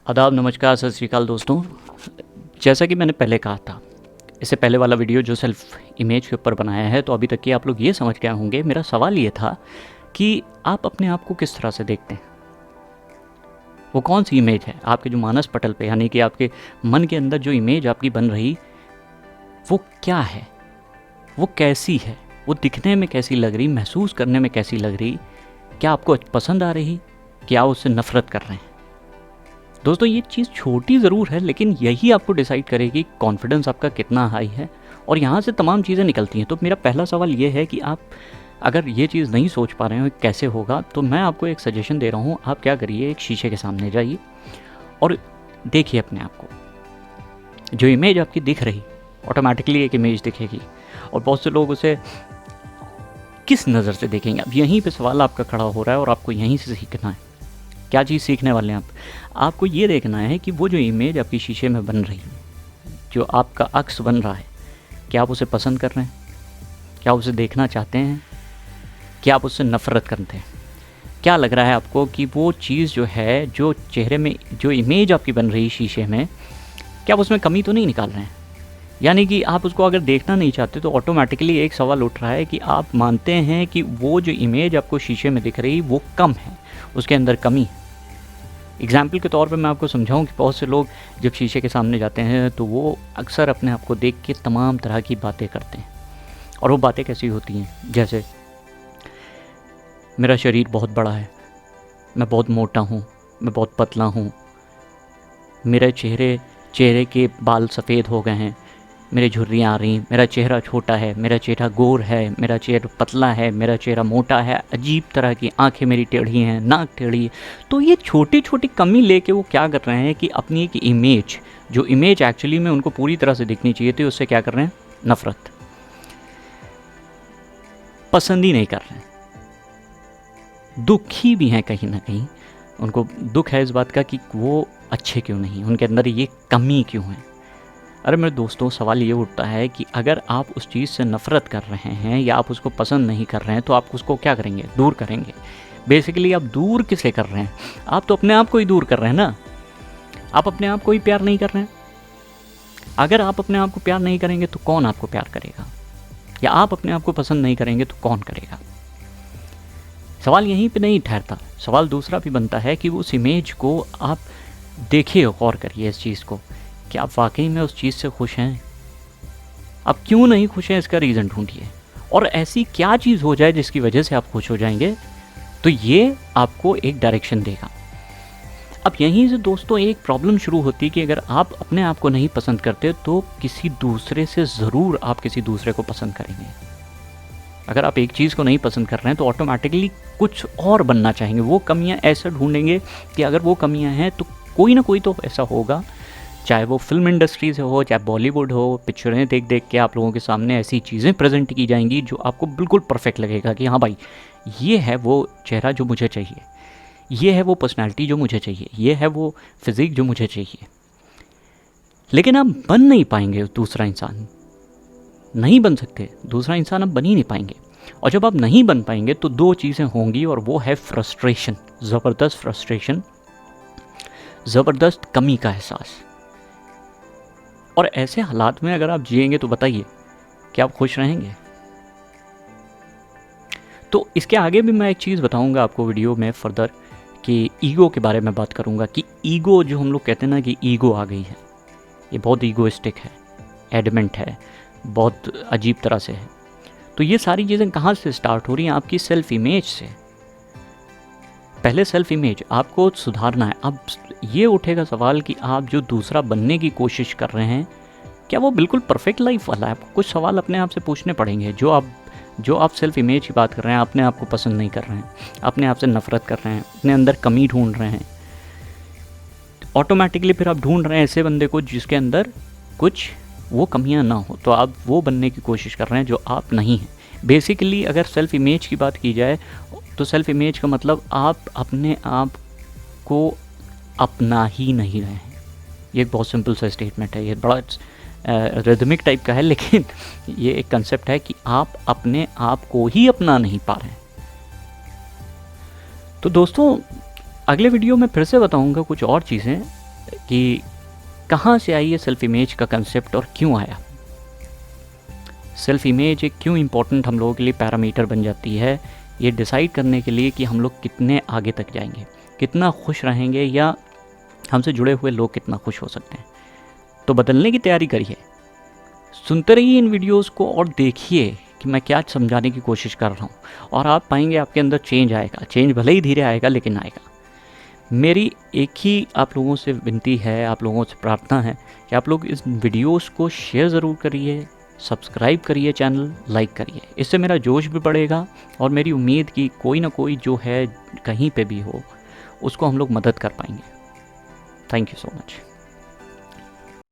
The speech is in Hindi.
आदाब, नमस्कार, सत श्री अकाल दोस्तों। जैसा कि मैंने पहले कहा था, इससे पहले वाला वीडियो जो सेल्फ इमेज के ऊपर बनाया है, तो अभी तक कि आप लोग ये समझ गए होंगे। मेरा सवाल ये था कि आप अपने आप को किस तरह से देखते हैं, वो कौन सी इमेज है आपके जो मानस पटल पे, यानी कि आपके मन के अंदर जो इमेज आपकी बन रही, वो क्या है, वो कैसी है, वो दिखने में कैसी लग रही, महसूस करने में कैसी लग रही, क्या आपको पसंद आ रही, क्या उससे नफ़रत कर रहे हैं। दोस्तों, ये चीज़ छोटी ज़रूर है, लेकिन यही आपको डिसाइड करेगी कॉन्फिडेंस आपका कितना हाई है, और यहाँ से तमाम चीज़ें निकलती हैं। तो मेरा पहला सवाल ये है कि आप अगर ये चीज़ नहीं सोच पा रहे हो कैसे होगा, तो मैं आपको एक सजेशन दे रहा हूँ। आप क्या करिए, एक शीशे के सामने जाइए और देखिए अपने आप को। जो इमेज आपकी दिख रही, ऑटोमेटिकली एक इमेज दिखेगी, और बहुत से लोग उसे किस नज़र से देखेंगे। अब यहीं पे सवाल आपका खड़ा हो रहा है और आपको यहीं से सीखना है। क्या चीज़ सीखने वाले हैं आपको ये देखना है कि वो जो इमेज आपकी शीशे में बन रही है, जो आपका अक्स बन रहा है, क्या आप उसे पसंद कर रहे हैं, क्या उसे देखना चाहते हैं, क्या आप उससे नफ़रत करते हैं। क्या लग रहा है आपको कि वो चीज़ जो है, जो चेहरे में जो इमेज आपकी बन रही शीशे में, क्या आप उसमें कमी तो नहीं निकाल रहे हैं। यानी कि आप उसको अगर देखना नहीं चाहते, तो ऑटोमेटिकली एक सवाल उठ रहा है कि आप मानते हैं कि वो जो इमेज आपको शीशे में दिख रही वो कम है, उसके अंदर कमी है। एग्जाम्पल के तौर पे मैं आपको समझाऊं कि बहुत से लोग जब शीशे के सामने जाते हैं, तो वो अक्सर अपने आप को देख के तमाम तरह की बातें करते हैं। और वो बातें कैसी होती हैं, जैसे मेरा शरीर बहुत बड़ा है, मैं बहुत मोटा हूँ, मैं बहुत पतला हूँ, मेरे चेहरे के बाल सफ़ेद हो गए हैं, मेरी झुर्रियाँ आ रही, मेरा चेहरा छोटा है, मेरा चेहरा गोर है, मेरा चेहरा पतला है, मेरा चेहरा मोटा है, अजीब तरह की आंखें मेरी टेढ़ी हैं, नाक टेढ़ी है। तो ये छोटी छोटी कमी लेके वो क्या कर रहे हैं कि अपनी एक इमेज, जो इमेज एक्चुअली में उनको पूरी तरह से दिखनी चाहिए थी, उससे क्या कर रहे हैं, नफ़रत, पसंद ही नहीं कर रहे हैं। दुखी भी हैं कहीं ना कहीं, उनको दुख है इस बात का कि वो अच्छे क्यों नहीं, उनके अंदर ये कमी क्यों है। अरे मेरे दोस्तों, सवाल ये उठता है कि अगर आप उस चीज़ से नफ़रत कर रहे हैं या आप उसको पसंद नहीं कर रहे हैं, तो आप उसको क्या करेंगे, दूर करेंगे। बेसिकली आप दूर किसे कर रहे हैं, आप तो अपने आप को ही दूर कर रहे हैं ना। आप अपने आप को ही प्यार नहीं कर रहे हैं। अगर आप अपने आप को प्यार नहीं करेंगे तो कौन आपको प्यार करेगा, या आप अपने आप को पसंद नहीं करेंगे तो कौन करेगा। सवाल यहीं पर नहीं ठहरता, सवाल दूसरा भी बनता है कि उस इमेज को आप देखिए, गौर करिए इस चीज़ को, कि आप वाकई में उस चीज़ से खुश हैं। आप क्यों नहीं खुश हैं, इसका रीज़न ढूंढिए, और ऐसी क्या चीज़ हो जाए जिसकी वजह से आप खुश हो जाएंगे, तो ये आपको एक डायरेक्शन देगा। अब यहीं से दोस्तों एक प्रॉब्लम शुरू होती है कि अगर आप अपने आप को नहीं पसंद करते, तो किसी दूसरे से ज़रूर आप किसी दूसरे को पसंद करेंगे। अगर आप एक चीज़ को नहीं पसंद कर रहे हैं, तो ऑटोमेटिकली कुछ और बनना चाहेंगे। वो कमियाँ ऐसे ढूंढेंगे कि अगर वो कमियाँ हैं तो कोई ना कोई तो ऐसा होगा, चाहे वो फिल्म इंडस्ट्री से हो, चाहे बॉलीवुड हो। पिक्चरें देख देख के आप लोगों के सामने ऐसी चीज़ें प्रेजेंट की जाएंगी जो आपको बिल्कुल परफेक्ट लगेगा कि हाँ भाई, ये है वो चेहरा जो मुझे चाहिए, ये है वो पर्सनालिटी जो मुझे चाहिए, ये है वो फिज़िक जो मुझे चाहिए। लेकिन आप बन नहीं पाएंगे दूसरा इंसान, नहीं बन सकते, दूसरा इंसान आप बन ही नहीं पाएंगे। और जब आप नहीं बन पाएंगे तो दो चीज़ें होंगी, और वो है फ्रस्ट्रेशन, ज़बरदस्त फ्रस्ट्रेशन, ज़बरदस्त कमी का एहसास। और ऐसे हालात में अगर आप जिएंगे तो बताइए, क्या आप खुश रहेंगे। तो इसके आगे भी मैं एक चीज़ बताऊंगा आपको वीडियो में फर्दर, कि ईगो के बारे में बात करूंगा, कि ईगो जो हम लोग कहते हैं ना कि ईगो आ गई है, ये बहुत ईगोइस्टिक है, एडमेंट है, बहुत अजीब तरह से है। तो ये सारी चीज़ें कहाँ से स्टार्ट हो रही हैं, आपकी सेल्फ इमेज से। पहले सेल्फ इमेज आपको सुधारना है। अब ये उठेगा सवाल कि आप जो दूसरा बनने की कोशिश कर रहे हैं, क्या वो बिल्कुल परफेक्ट लाइफ वाला है। आपको कुछ सवाल अपने आप से पूछने पड़ेंगे। जो आप सेल्फ इमेज की बात कर रहे हैं, अपने आप को पसंद नहीं कर रहे हैं, अपने आप से नफ़रत कर रहे हैं, अपने अंदर कमी ढूंढ रहे हैं, ऑटोमेटिकली फिर आप ढूंढ रहे हैं ऐसे बंदे को जिसके अंदर कुछ वो कमियां ना हो, तो आप वो बनने की कोशिश कर रहे हैं जो आप नहीं हैं। बेसिकली अगर सेल्फ इमेज की बात की जाए, तो सेल्फ इमेज का मतलब आप अपने आप को अपना ही नहीं रहे हैं। ये एक बहुत सिंपल सा स्टेटमेंट है, ये बड़ा रिदमिक टाइप का है, लेकिन ये एक कंसेप्ट है कि आप अपने आप को ही अपना नहीं पा रहे हैं। तो दोस्तों, अगले वीडियो में फिर से बताऊंगा कुछ और चीज़ें कि कहाँ से आई ये सेल्फ इमेज का कंसेप्ट और क्यों आया। सेल्फ इमेज एक क्यों इम्पोर्टेंट हम लोगों के लिए पैरामीटर बन जाती है ये डिसाइड करने के लिए कि हम लोग कितने आगे तक जाएंगे, कितना खुश रहेंगे, या हमसे जुड़े हुए लोग कितना खुश हो सकते हैं। तो बदलने की तैयारी करिए, सुनते रहिए इन वीडियोस को और देखिए कि मैं क्या समझाने की कोशिश कर रहा हूँ, और आप पाएंगे आपके अंदर चेंज आएगा। चेंज भले ही धीरे आएगा लेकिन आएगा। मेरी एक ही आप लोगों से विनती है, आप लोगों से प्रार्थना है कि आप लोग इस वीडियोस को शेयर ज़रूर करिए, सब्सक्राइब करिए, चैनल लाइक करिए। इससे मेरा जोश भी बढ़ेगा और मेरी उम्मीद कि कोई ना कोई जो है कहीं पे भी हो उसको हम लोग मदद कर पाएंगे। Thank you so much.